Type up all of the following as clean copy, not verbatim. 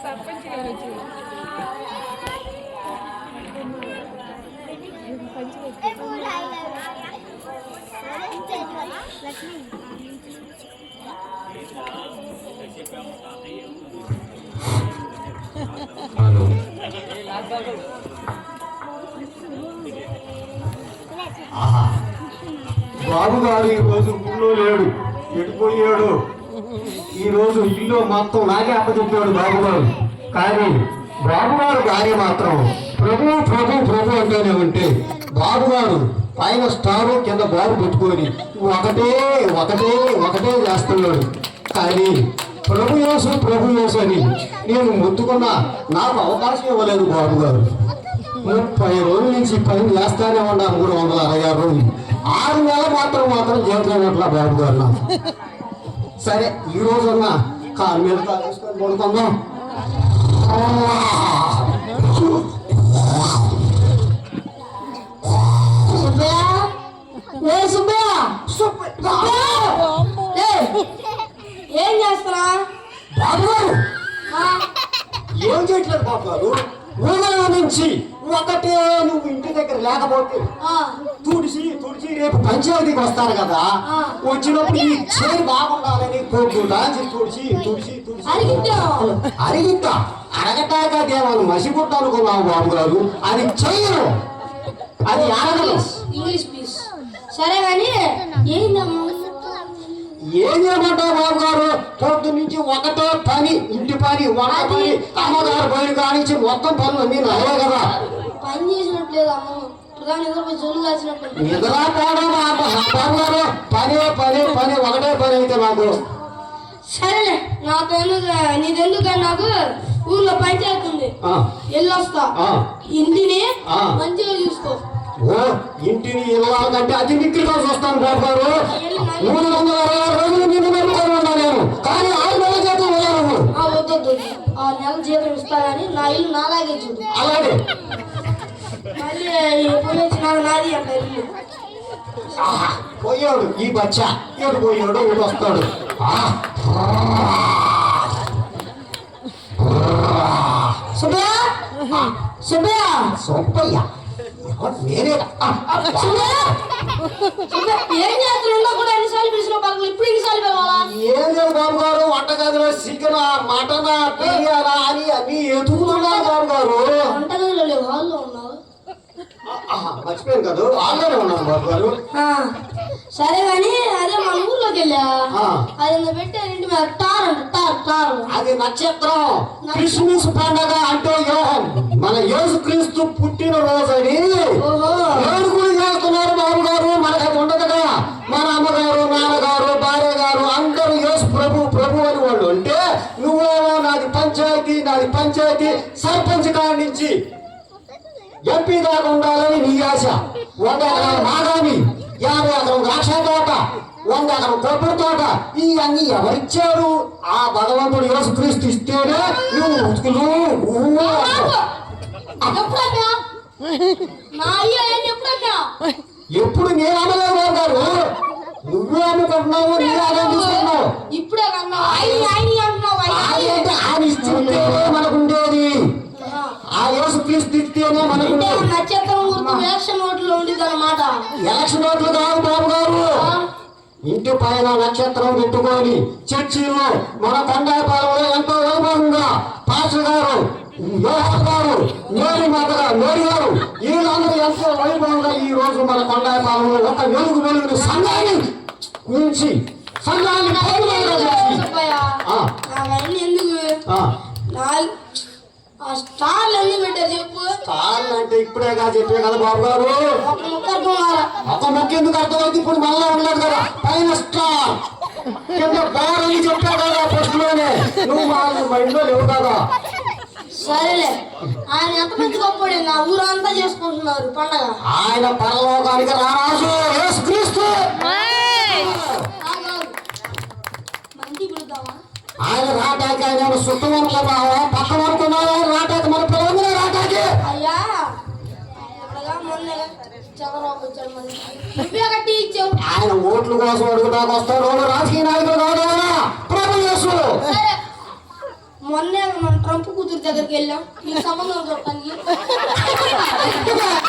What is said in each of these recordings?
సర్పంచ్ గారు బాబు గారు ఈ రోజు ఊళ్ళో లేడు, ఎడిపోయాడు. ఈ రోజు ఇల్లు మొత్తం నాకే అప్పచెప్పాడు బాబు గారు. కానీ బాబు గారు భార్య మాత్రం ప్రభు ప్రభు ప్రభు అంటూనే ఉంటే బాబు గారు పైన స్టారు కింద బాబు పెట్టుకొని ఒకటే ఒకటే ఒకటే చేస్తున్నాడు. కానీ ప్రభు యేసు అని నేను ముట్టుకున్నా నాకు అవకాశం ఇవ్వలేదు బాబు గారు. 30 రోజుల నుంచి పని చేస్తానే ఉన్నాను, 366 రోజులు. 6 నెలలు మాత్రం జీవితం అట్లా బాబు గారు నాకు. సరే ఈ రోజున్నా కారు మీద కాలేసుకొని పడుకుందాం. ఏం చేస్తున్నా బాబు గారు? ఏం చేయట్లేదు బాబు గారు. ఊళ్ళో నుంచి ఒకటే నువ్వు ఇంటి దగ్గర లేకపోతే తుడిచి రేపు పంచాయతీకి వస్తారు కదా, వచ్చినప్పుడు ఈ చేయి బాగుండాలని తుడిచి అరిగిద్దా అరగటాక దేవాలు మసిగుట్ట అనుకున్నావు బాబు గారు. అది చెయ్యను, అది ఇంగ్లీష్ ప్లీజ్. సరే కానీ ఏం చేయమంటావు బాబు గారు? పొద్దు నుంచి ఒకటే పని, ఇంటి పని, వంట పని, అమ్మగారు పని కానించి మొత్తం పనులు నేను అదే కదా. పని చేసినట్లేదు నిద్ర పోవడం బాబు గారు. పని ఒకటే పని అయితే నాకు. సరేలే నాతో నీదెందుకని నాకు ఊర్లో పంచాయతీ ఉంది, వెళ్ళొస్తా. ఇంటిని మంచిగా చూసుకో. ఓ ఇంటిని ఇవ్వాలంటే అది మిక్కిగా చూస్తాను బాబు గారు. 366 రోజులు నిన్ను నమ్ముకొని ఉన్నా నేను, కానీ 6 నెలల జీతం వెళ్ళాను. వద్దు 6 నెలల జీతం ఇస్తానని నా ఇల్లు నాలాగే చూడు. అలాగే మళ్ళీ ఎప్పుడు వచ్చినాడు నాది అంట ఇల్లు. పోయాడు ఈ బచ్చా, ఏడు పోయాడు ఊడు వస్తాడు. సుబ్బయ్య నేనే ఏం చేస్తున్నా కూడా ఎన్నిసార్లు పిలిచిన పనులు ఇప్పుడు ఎన్నిసార్లు పిలవాలా? ఏం లేదు బాబు గారు, వంటగదిలో చికెన్ మటన్ బిర్యానా అని అన్ని ఎదుగుతున్నారు బాబు గారు. వంటగదిలో లేవు, హాల్లో ఉన్నావు. మర్చిపోయాను కదా, హాల్లోనే ఉన్నాను బాబు గారు. సరే కానీ అదే మన ఊర్లోకి వెళ్ళా, అది పెట్టే ఇంటి మీద టార్ అది నక్షత్రం. క్రిస్మస్ పండగ అంటే మన యేసు క్రీస్తు పుట్టిన రోజు అని ఏడుగురు చేస్తున్నారు బాబు గారు. మనకు అది ఉండదు కదా. మన అమ్మగారు, నాన్నగారు, భార్య గారు అందరూ యేసు ప్రభు ప్రభు అని వాళ్ళు అంటే, నువ్వేమో నాది పంచాయతీ సర్పంచ్ కాడి నుంచి ఎంపీ దాకా ఉండాలని నీ ఆశ. 100 ఎకరాల మాగాని, 50 ఎకరం ద్రాక్ష తోట, 100 ఎకరం కొబ్బరి తోట, ఇవన్నీ ఎవరిచ్చారు? ఆ భగవంతుడు యేసు క్రీస్తు ఇస్తేనే నువ్వు ఉతుకులు. ఎప్పుడు నేను అమ్మలేదు బాబు గారు, నువ్వే అమ్ముకుంటున్నావు, నేను అదే తీసుకున్నావు. ఇప్పుడే ఆయన ఇస్తుంటేనే మనకుండేది, ఆ యేసు క్రీస్తు ఇస్తేనే మనకు. నక్షత్రం ఎలక్షన్ ఓట్లు ఉండేది అన్నమాట. ఎలక్షన్ ఓట్లు కాదు బాబు గారు, ఇంటి పైన నక్షత్రం పెట్టుకొని చర్చిలో మన కొండాపాలెంలో ఎంతో వైభవంగా పాస్టర్ గారు, యోహన్ గారు, మేరీ మాత గారు వీళ్ళందరూ ఎంతో వైభవంగా ఈ రోజు మన కొండాపాలెంలో ఒక వెలుగుని సంఘాన్ని గురించి సంఘాన్ని స్టార్లు ఎందుకు పెట్టారు చెప్పు? స్టార్లు అంటే ఇప్పుడేగా చెప్పే కదా బాబు గారు. ఒక ముక్క ఎందుకు అర్థమైంది? ఇప్పుడు మళ్ళా ఉండదు కదా. పైన స్టార్ కింద బార్ అని చెప్పా కదా ఫస్ట్ లోనే. నువ్వు వాళ్ళు మైండ్లో లేవు కదా. సరేలే, ఆయన ఎంత మంచి గొప్పడు, నా ఊరంతా చేసుకుంటున్నారు పండగ. ఆయన పరలోకానికి రారాజు యేసు క్రీస్తు. మంచి పిలుద్దామా? ఆయన రాటాకి ఆయన సుట్టం అనుకున్నావా, పక్కన అనుకున్నావా? రాటాకి మన పిల్లలు రాటాకి. అయ్యా మొన్న చంద్రబాబు వచ్చాడు, మరి నువ్వే కట్టి ఇచ్చావు? ఆయన ఓట్ల కోసం అడుగుతాకు వస్తాడు, రాజకీయ నాయకుడు కాదు ఆయన, ప్రభు యేసు. సరే, మొన్నే మనం ట్రంప్ కూతురు దగ్గరికి వెళ్ళాం నీకు సంబంధం చూడటానికి.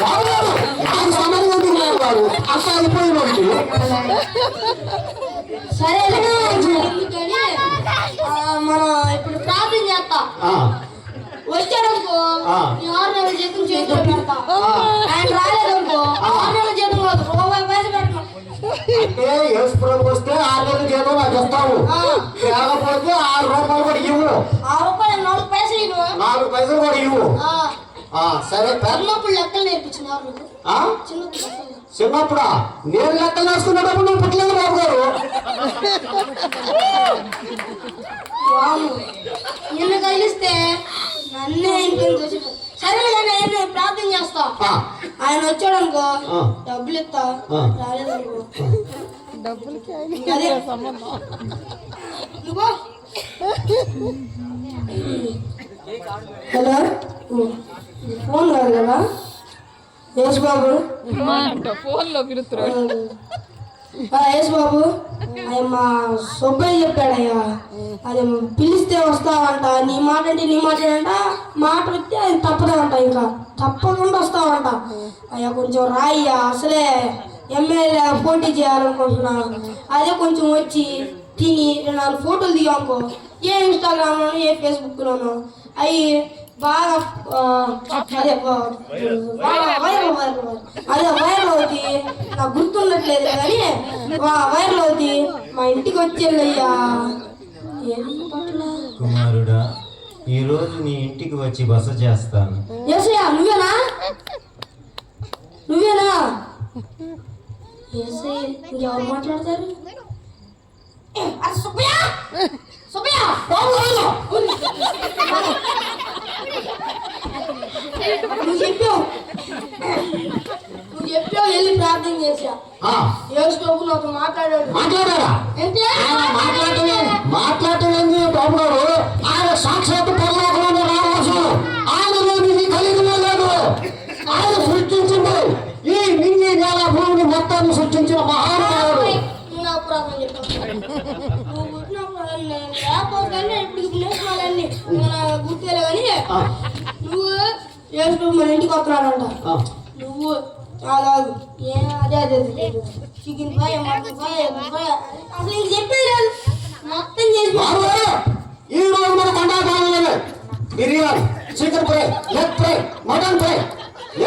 బాబుగారు, నాకు సంబంధం ఎందుకు లేదు గారు? అసలు అయిపోయినట్టు. సరే ఎందుకని మనం ఇప్పుడు ప్రార్థన చేస్తాం. వచ్చాడనుకో నీ 6 నెలల జీతం చేతిలో పెడతా. ఆయన రాలేదనుకో 6 నెలల జీతం కాదు రూపాయి పైసలు పెట్టను. అంటే యేసు ప్రభు వస్తే 6 నెలల జీతం నాకు ఇస్తావు, లేకపోతే 6 రూపాయలు కూడా ఇవ్వు. 6 రూపాయలు 4 పైసలు ఇవ్వు. 4 పైసలు కూడా ఇవ్వు. సరే, చిన్నప్పుడు లెక్కలు నేర్పించినారు నువ్వు. చిన్నప్పుడు లెక్కలు. చిన్నప్పుడా? నేను లెక్కలు వేసుకునేటప్పుడు నువ్వు పుట్టలేదు బాబు గారు. నిన్ను కలిస్తే నన్నే ఇంకేం చూసి. సరే నేను ప్రార్థన చేస్తా. ఆయన వచ్చాడనుకో డబ్బులు ఇస్తా, రాలేదనుకో డబ్బులకి అదే సంబంధం. నువ్వు హలో ఫోన్ కాదు కదా యేసు బాబు? ఫోన్లో పిలుస్తున్నాడు. యేసు బాబు, ఆయన మా సుబ్బయ్య చెప్పాడయ్యా, అది పిలిస్తే వస్తావంట, నీ మాట అంటే నీ మాట అంట, మాట వస్తే ఆయన తప్పదంట, ఇంకా తప్పకుండా వస్తావంట. అయ్యా కొంచెం రాయ్యా, అసలే ఎమ్మెల్యే పోటీ చేయాలనుకుంటున్నా, అదే కొంచెం వచ్చి తిని 4 ఫోటోలు దిగానుకో, ఏ ఇన్స్టాగ్రామ్లోనూ ఏ ఫేస్బుక్లోనూ అవి బాగా అదే వైరల్ అవుతుంది. నాకు గుర్తుండట్లేదు కానీ వైరల్ అవుతుంది. మా ఇంటికి వచ్చేళ్ళయ్యా. కుమారుడా, ఈ రోజు నీ ఇంటికి వచ్చి బస చేస్తాను. ఏసయ్యా నువ్వేనా? నువ్వేనా? ఏసయ్య ఇంకెవరు మాట్లాడతారు? సుబ్బయ్య సుబ్బయ్య నువ్వు చెప్పావు వెళ్ళి ప్రార్థన చేశా. యేసు ప్రభు నాతో మాట్లాడాడు. మాట్లాడారా? అంటే మాట్లాడటం బాబు గారు, ఆయన సాక్షాత్ పరలోకంలో రావచ్చు. ఆయనలో ఇది కలిగి లేదు. ఆయన సృష్టించింది ఈ నింగి నేల భూమిని మొత్తాన్ని సృష్టించిన మహానుభావుడు. నువ్వు నా పురాణం చెప్పావు. నువ్వు పుట్టిన పురాణం లేకపోతే ఇప్పుడు నేర్చుకోవాలన్నీ గుర్తులే కానీ నువ్వు యేసు ప్రభు మన ఇంటికి వస్తున్నాడంట. నువ్వు కాదు అదే చికెన్ ఫ్రై మటన్ ఫ్రై అసలు ఇంక చెప్పేది లేదు, మొత్తం చేసి ఈ రోజు మన కొండాకాలంలోనే biryani, chicken fry, leg fry, mutton fry,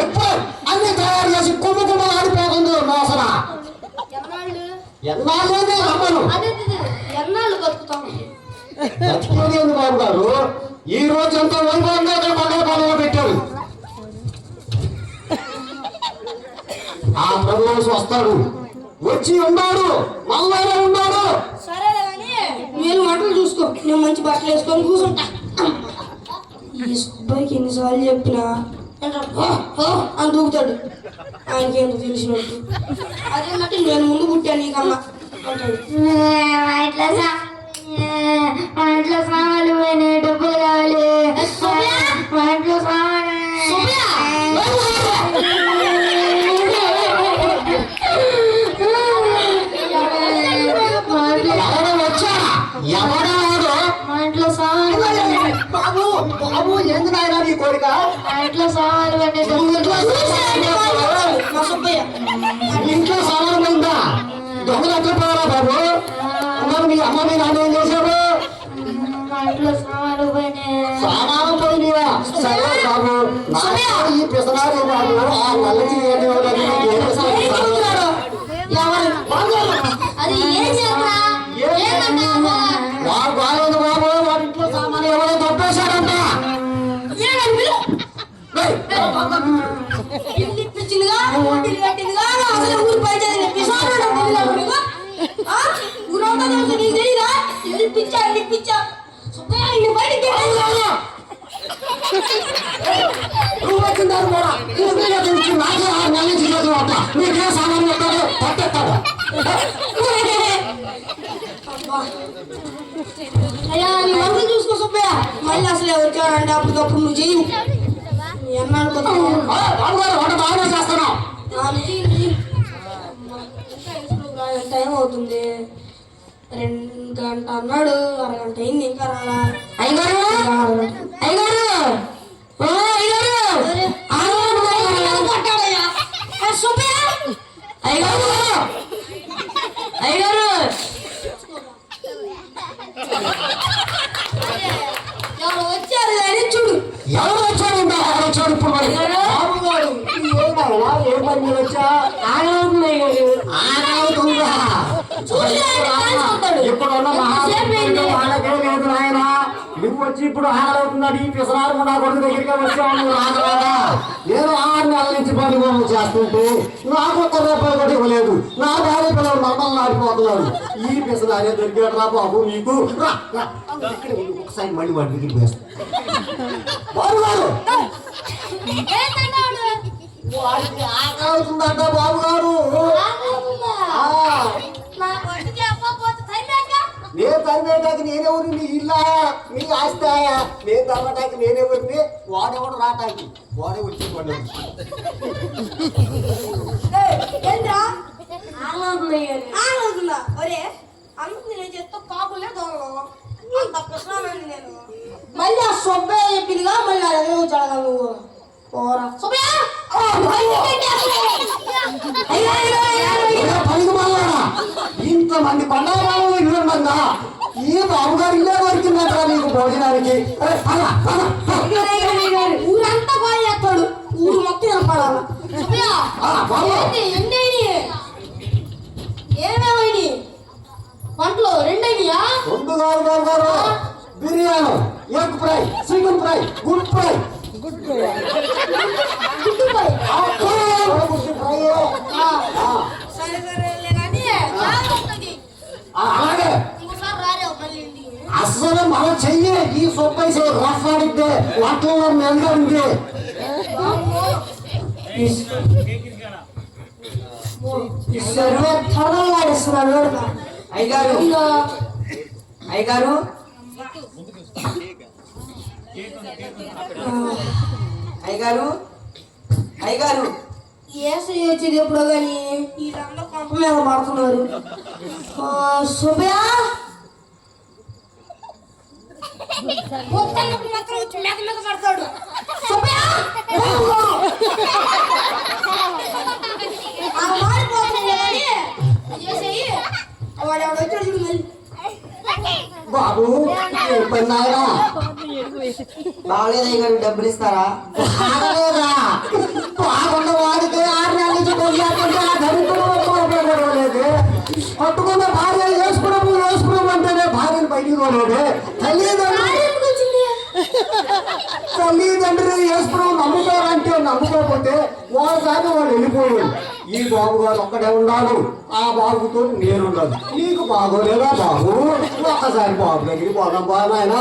egg fry అన్ని తయారు చేసి కుమ్మ ఆడిపోతుంది మోసన. ఎన్నాళ్ళు రమ్మను ఎన్నాళ్ళు బతుకుతాం? బతుకునేది బాబు గారు, ఈ రోజు ఎంతో వైభవంగా కొండాకాలంలో పెట్టారు. ఆ ప్రభువు వస్తాడు, వచ్చి ఉన్నాడు, మళ్ళీ ఉన్నాడు. సరేలే కానీ నేను వంటలు చూసుకో, నేను మంచి బట్టలు వేసుకొని కూర్చుంటా. ఈ సుబ్బాయికి ఎన్నిసార్లు చెప్పినా అని దూకుతాడు. ఆయనకి ఏంటో తెలిసినట్టు. అదేంటంటే నేను ముందు పుట్టాను నీకన్నా అంటాడు. మా ఇంట్లో సామాన్లు పోయినాయి, డబ్బులు కావాలి, మా ఇంట్లో సామాన్లు మా ఇంట్లో సామాన్లు బాబు బాబు ఎందుకు ఆయన నీ కోరిక? మా ఇంట్లో సామాన్లు ఇంట్లో సామాన్లు ఉందా? దొంగలు ఎక్కడ పోవాలా బాబు? మరి మీ అమ్మ మీ నాన్న ఏం చేశారు? మా ఇంట్లో సామాన్లు పోయినాయి. సామాను పోయినా సరే బాబు, ఈ పిసనాలు బాబు ఆ నల్లకి అది ఏం చేస్తా వాడు బాగాలేదు బాబు, వాడి ఇంట్లో సామాను ఎవరో తప్పేశాడంట. ఇల్లు ఇప్పించిందిగా, ఊపిరి కట్టిందిగా, అసలు ఊరి పంచాయతీ ఊరంతా తెలుసు నీకు తెలీదా? ఇల్లు ఇప్పించా సుబ్బయ్య ఇల్లు బయటికి నువ్వు వచ్చిందారు కూడా నాకే 6 నెలల నుంచి లేదు అట్లా నీకే సామాన్లు వస్తాడు పట్టేస్తాడు. అయ్యా నీ వంటలు చూసుకో సుబ్బయ్య. మళ్ళీ అసలే వచ్చాడంటే అప్పటికప్పుడు నువ్వు చెయ్యి. ఎన్నాళ్ళు బాబు గారు వంట బాగానే చేస్తున్నావు. టైం అవుతుంది. 2 గంట అన్నాడు, అరగంట అయింది ఇంకా రాలా. అయ్యగారు అయ్యగారు ఓ అయ్యగారు అయ్యగారు అయ్యగారు ఎవరు వచ్చారు అని చూడు. ఎవరు వచ్చాడు ఇప్పుడు మరి? బాబుగారు ఏ పని మీద వచ్చా? ఆగవుతుందా? ఇప్పుడున్న మహాశక్తులు వాళ్ళకే లేదు నాయన. నువ్వు వచ్చి ఇప్పుడు ఆగలవుతున్నాడు. ఈ పిసరాలు కూడా కొడుకు దగ్గరికి వచ్చావు. నువ్వు ఆగరాదా? నేను 6 నెలల నుంచి పని పనులు చేస్తుంటే నాకు ఒక్క రూపాయి కూడా ఇవ్వలేదు. నా భార్య పిల్లలు మమ్మల్ని ఆడిపోతున్నారు. ఈ పిసరాలే దొరికాడు రా బాబు నీకు. ఒకసారి మళ్ళీ వాడి దగ్గరికి వేస్తాను. బాబు గారు వాడికి ఆకవుతుందంట బాబు గారు. నేను తరిమేటాకి నేనెవరిని? నీ ఇల్లా నీ ఆస్తాయా? నేను తరమటాకి నేనెవరిని? వాడెవడు రాటాకి వాడే వచ్చి మళ్ళీ ఆ సుబ్బయ్య చెప్పిందిగా మళ్ళీ అదే వచ్చాడు నువ్వు పోరా సుబ్బయ్య. ఇంతమంది పండుగ ఇల్లు ఉండగా ఈ బాబుగారు ఇల్లే దొరికిందంట నీకు భోజనానికి. ఊరంతా బాగా చేస్తాడు. ఊరు మొత్తం వినపడాల. ఏమేమైనా వంటలు 2 అయినాయా? 2 బాబు గారు. Biryani, egg fry, chicken fry, good fry. అలాగే అసలు మనం చెయ్యి ఈ సొప్పైసి రఫ్ ఆడిద్దే వంటల్లో మెలుగా ఉంది. అయ్యగారు అయ్యగారు అయ్యగారు అయ్యగారు ఏసీ వచ్చేది ఎప్పుడో కానీ వీళ్ళందరూ కొంప మీద పడుతున్నారు. సుబ్బయ్య మాత్రం వచ్చి మీద మీద పడతాడు. సుబ్బయ్య వాడు ఎవడు వచ్చాడు చూడు మళ్ళీ. బాబు నాయనా బాగలేదు అయ్యగారు, డబ్బులు ఇస్తారా? బాగలేదా? బాగున్న వాడికి 6 నెలల నుంచి కొట్లాడుతుంటే ఆ దరిద్రం ఉపయోగపడలేదు. పట్టుకున్న భార్య వేసుకున్నాం అంటేనే భార్యను బయటికి పోలేదు. తల్లిదండ్రులు వేసుకున్నాం నమ్ముతారంటే నమ్ముకోకపోతే వాడు వెళ్ళిపోయాడు. ఈ బాబు గారు ఒక్కడే ఉండాలి. ఆ బాబుతో నేను ఉండాలి. నీకు బాగోలేదా బాబు? ఒక్కసారి బాబు దగ్గరికి పోదాం బాయన.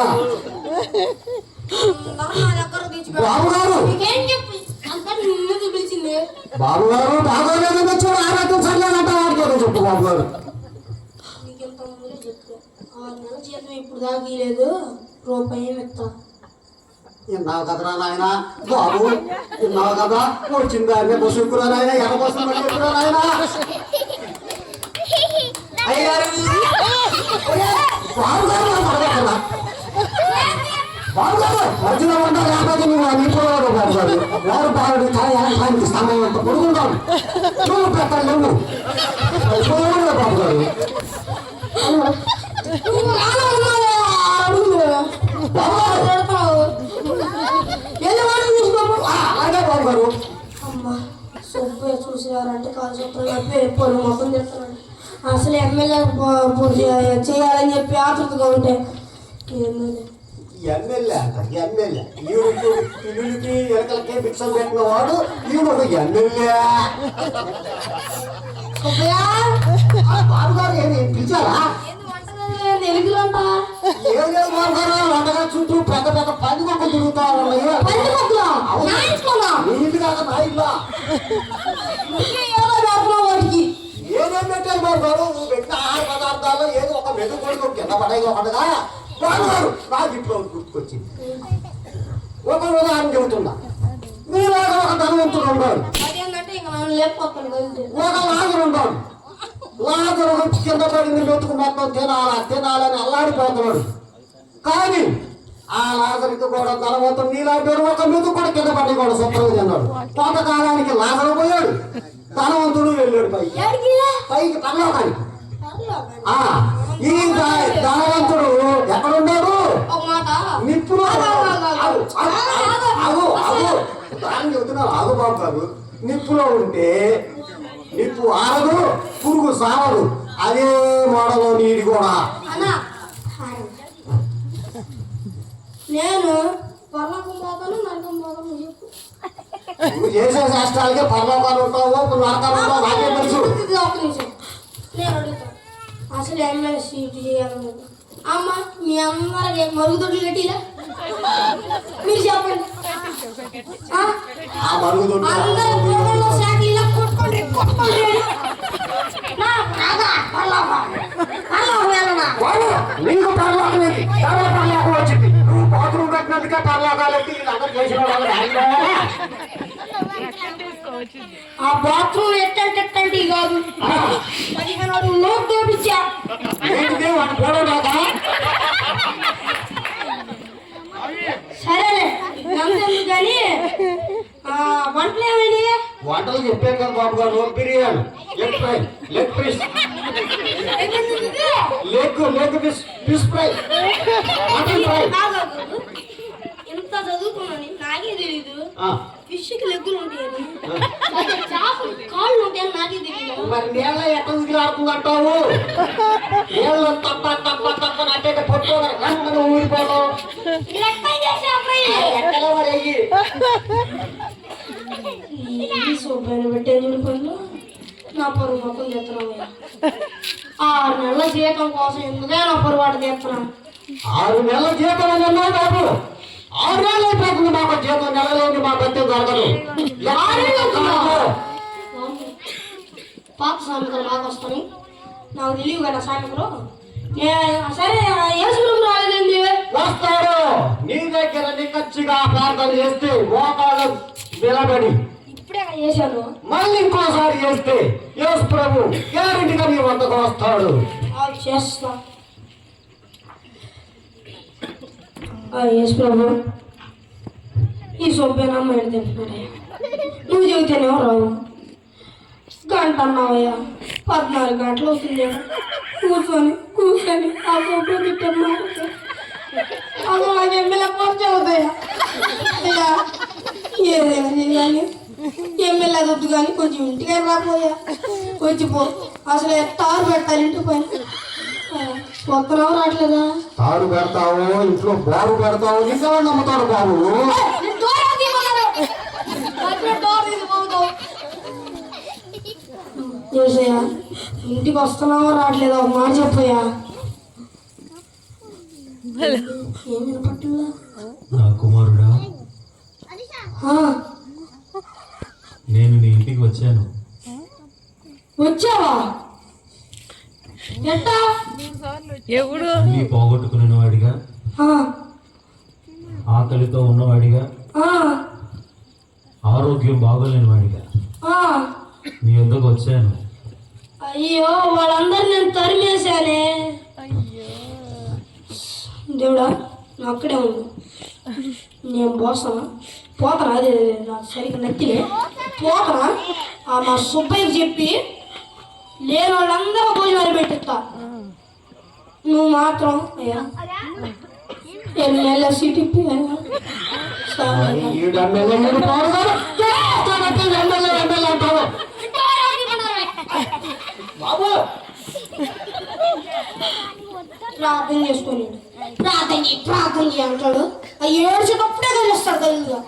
బాబు గారు బాబు గారు బాగోలేదని వచ్చాడు. ఆరోగ్యం సరిలేదంట వాడికి చెప్పు బాబు గారు. ఇప్పుడు దాకా లేదు రూపాయి ఇస్తా. విన్నావు కదరా నాయన బాబు, విన్నావు కదా? వచ్చిన దాన్ని బస్సు ఎక్కురా నాయన, ఎర్ర బస్సు ఎక్కురా నాయన. అయ్యగారు బాబు గారు బాబు గారు మధ్యలో ఉంటారు. లేకపోతే నువ్వు అనిపోయాడు బాబు గారు. వారు బాగుడు సాయంత్రానికి సమయం అంత పొడుగుంటాడు. నువ్వు పెట్టాలి నువ్వు అయిపోయాడు బాబు గారు. అదే బాబు గారు. అమ్మా సుబ్బయ్య చూసేవారంటే కాలు చెప్పారు మొత్తం చెప్తారండి. అసలు ఎమ్మెల్యే చేయాలని చెప్పి ఆతృతగా ఉంటే ఎమ్మెల్యే అంట ఎమ్మెల్యే. ఈవిడికి పిల్లులకి ఎలకలకి భిక్షం పెట్టిన వాడు ఈవిడ ఒక ఎమ్మెల్యే. బాబు గారు ఏమి పిలిచారా? తెలుగులంట ఏం లేదు బాబు గారు. వంటగా చుట్టూ పెద్ద పెద్ద 10 మొక్కలు తిరుగుతా ఉన్నాయి. నీటి కాక నా ఇల్లా వాడికి ఏదేం పెట్టారు బాబు గారు? నువ్వు పెట్టిన ఆహార పదార్థాల్లో ఏదో ఒక మెదు కొడుకు కింద పడేది ఒకటిగా బాబు గారు. నాకు ఇప్పుడు గుర్తుకొచ్చింది. ఒక ఉదాహరణ చెబుతున్నా. మీలాగా ఒక ధనవంతుడు ఉన్నాడు, అదేంటంటే ఇంకా మనం లేకపోతాను ఒక లాగుడు ఉన్నాడు. లాజరు వచ్చి కింద పడింది మెతుకు మొత్తం తినాలని అల్లాడిపోతున్నాడు. కానీ ఆ లాజరుకి కూడా ధనవంతుడు నీలాంటి ఒక మెతుకు కూడా కింద పడి కూడా శుభ్రంగా తిన్నాడు. కొంతకాలానికి లాజరు పోయాడు, ధనవంతుడు వెళ్ళాడు పైకి పరలోకానికి. ఈ ధనవంతుడు ఎక్కడున్నాడు? నిప్పులో దాన్ని చెబుతున్నాడు. ఆగు బాబు గారు, నిప్పులో ఉంటే నిప్పు ఆరదు, పురుగు సావదు. అదే మోడలో నీది కూడా. నేను పర్లోకం పోతాను, నరకం పోతాను. నువ్వు చేసే శాస్త్రాలకే పర్లోకాలు ఉంటావు, నరకాలు ఉంటావు, నాకే తెలుసు. ఒక నిమిషం నేను అడుగుతాను, అసలు ఎమ్మెల్యే సీట్ చేయాలి. అమ్మ మీ అందరికి మరుగుదొడ్లు కట్టిలా? మీరు చెప్పండి. అందరూ గోడలో శాఖలో కొట్టుకోండి. నీకు పర్లోకం వచ్చింది. నువ్వు బాత్రూమ్ కట్టినందుకే పర్లోకాలు ఎత్తి అందరు చేసిన ఆ బాత్రూమ్ ఎట్టంటే కాదు, 15 అడుగులు తోపించా. సరేలే నమ్మకం కానీ వంటలు ఏమైంది? వంటలు చెప్పాను కదా బాబు గారు. Biryani, leg piece, fish fry, mutton fry. ఇంత చదువుకున్నాను నాకే తెలీదు. ఫిష్కి లెగ్గులు ఉంటాయని, చేపలు కాళ్ళు ఉంటాయని నాకే తెలియదు. మరి నీళ్ళ ఎక్కడ దిగిలాడుతుందంటావు? నీళ్ళు తప్ప అంటే పట్టుకోగా ఊరిపోవడం ఎక్కడ మరి అయ్యి శుభ్రమైన పెట్టే పనులు నా పరువు మొత్తం తెస్తున్నావయ్యా. 6 నెలల జీతం కోసం ఎందుకే నా పొరపాటు తెస్తున్నాను. 6 నెలల జీతం అని అన్నావు బాబు. 6 నెలలు అయిపోతుంది మాకు జీతం. నెలలేని మా బతి దొరకదు. పాత సామెతలు మాకు వస్తాయి, నాకు తెలియదు కదా సామెతలు. సరే యేసుప్రభు రాలేదండి. వస్తాడు. నీ దగ్గర నిక్కచ్చిగా ప్రార్థన చేస్తే మోకాళ్ళు నిలబడి ఇప్పుడే చేశాను. మళ్ళీ ఇంకోసారి చేస్తే యేసు ప్రభు గ్యారెంటీగా నీ వద్దకు వస్తాడు. చేస్తా. యేసు ప్రభు ఈ సొబ్బేనమ్మ తింటున్నాడయ్యా, నువ్వు చెబితేనేమో రావు. గంట అన్నావయ్యా, 14 గంటలు అవుతుంది. కూర్చొని ఆ ఫోటో తిట్టమ్మా. అది నాకు ఎమ్మెల్యే ఖర్చు అవుతాయా? అయ్యా ఏదైనా చేయాలి, ఎమ్మెల్యే వద్దు కానీ కొంచెం ఇంటికి రాపోయా. వచ్చిపో, అసలు తారు పెట్టాలి ఇంటి పైన. వస్తున్నావు రావట్లేదా? తారు పెడతావు, ఇంట్లో బారు పెడతావు, నిజంగా నమ్ముతాడు బాబు. చేసయ్యా, ఇంటికి వస్తున్నావో రావట్లేదా ఒక మాట చెప్పయ్యా. ఏం వినపట్లా? నా కుమారుడా, నేను నీ ఇంటికి వచ్చాను. వచ్చావా? ఎట్టా? ఎవడు అన్నీ పోగొట్టుకున్న వాడిగా, ఆకలితో ఉన్నవాడిగా, ఆరోగ్యం బాగోలేని వాడిగా నీ వద్దకు వచ్చాను. అయ్యో వాళ్ళందరూ నేను తరిమేశానే. దేవుడా నువ్వు అక్కడే ఉండు, నేను పోతనా అదే నాకు సరిగ్గా నచ్చిలే పోతనా. మా సుబ్బయ్యకి చెప్పి లేని వాళ్ళందరూ భోజనాలు పెట్టిస్తా. నువ్వు మాత్రం అయ్యా ఎమ్మెల్యే సీట్ ఇప్పి ప్రార్థన చేసుకొని ప్రార్థన అంటాడు. ఏడ్చేటప్పుడే తెలుస్తాడు తెలుగుగా.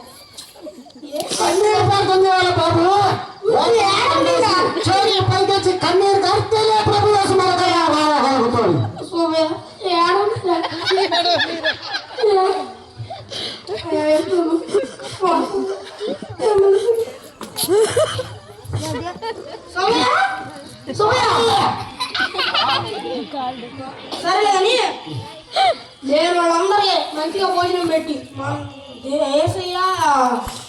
ప్రార్థన చేయాలి బాబు. పైకొచ్చి కన్నీరు కడితేనే ప్రభు సరే కానీ లేని వాళ్ళందరికీ మంచిగా భోజనం పెట్టి ఏసయ్యా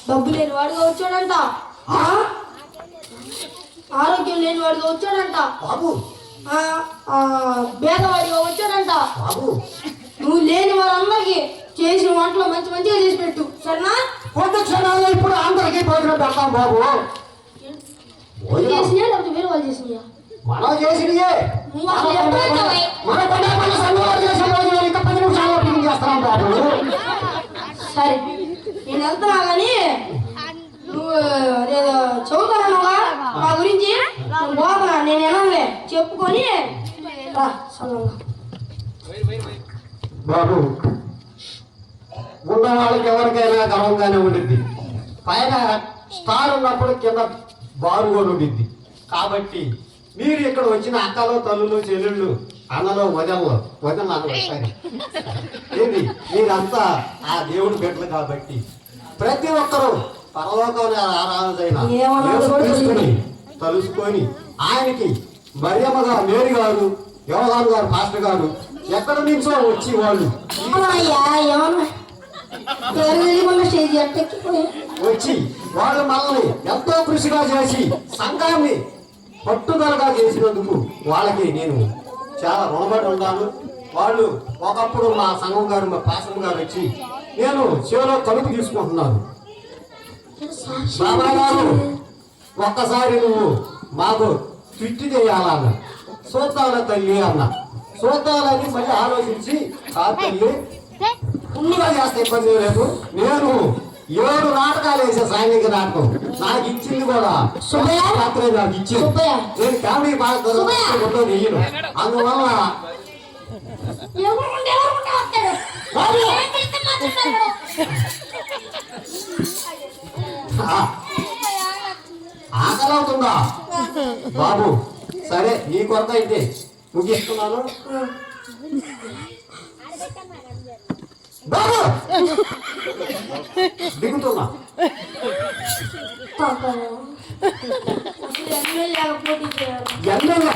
డబ్బు లేని వాడిగా వచ్చాడంట. ఆరోగ్యం లేని వాడిగా వచ్చాడంట. బాబు పేదవాడిగా వచ్చాడంట. బాబు నువ్వు లేని వాళ్ళందరికీ చేసిన వంటలో మంచి మంచిగా చేసి పెట్టు, సరేనా? కొద్ది క్షణాల్లో ఇప్పుడు అందరికీ భోజనం పెడతాం బాబు. నువ్వు చేసినా లేకపోతే వేరే వాళ్ళు చేసినా? మనం చేసినయే. నువ్వు అసలు ఎప్పుడు వచ్చావే? మన కొండపల్లి సంఘంలో చేసే భోజనం ఇంకా 10 నిమిషాల్లో పిండి చేస్తున్నాం బాబు. సరే నేను వెళ్తున్నా కానీ నువ్వు నేను చదువుతానన్నావా నా గురించి? నువ్వు పోతున్నా, నేను వినలే, చెప్పుకొని రా చదవంగా. బాబు ఉన్న వాళ్ళకి ఎవరికైనా గర్వంగానే ఉండిద్ది. పైన స్టార్ ఉన్నప్పుడు కింద బారు కూడా ఉండిద్ది. కాబట్టి మీరు ఇక్కడ వచ్చిన అక్కలు తల్లులు చెల్లెళ్ళు అన్నలో వదనలు అన్నలు సరే ఏంటి మీరంతా ఆ దేవుడి బిడ్డలు కాబట్టి ప్రతి ఒక్కరూ పరలోకంలో ఆరాధన తలుసుకొని ఆయనకి మరియమ్మ గారు, మేరీ గారు, యోహాను గారు, పాస్టర్ గారు ఎక్కడ నుంచో వచ్చి వాళ్ళు వచ్చి వాళ్ళు మనల్ని ఎంతో కృషిగా చేసి సంఘాన్ని పట్టుదలగా చేసినందుకు వాళ్ళకి నేను చాలా రుణపడి ఉంటాను. వాళ్ళు ఒకప్పుడు మా సంఘం గారు, మా పాస్టర్ గారు వచ్చి నేను చెవిలో కలుపు తీసుకుంటున్నాను. బాబా గారు ఒక్కసారి నువ్వు మాకు ట్విట్ చేయాలన్న చూద్దాల తల్లి అన్న. చూద్దాలని మళ్ళీ ఆలోచించి ఆ తల్లి ఫుల్గా చేస్తే ఇబ్బంది లేదు. నేను 7 నాటకాలు వేసే సాంఘిక నాటకం నాకు ఇచ్చింది కూడా రాత్రే నాకు ఇచ్చింది. నేను కామెడీ బాగా వేయను. అందువల్ల ఆకలి అవుతుందా బాబు? సరే నీ కొరత అయితే ముగిస్తున్నాను బాబు. దిగుతున్నా ఎమ్మెల్యే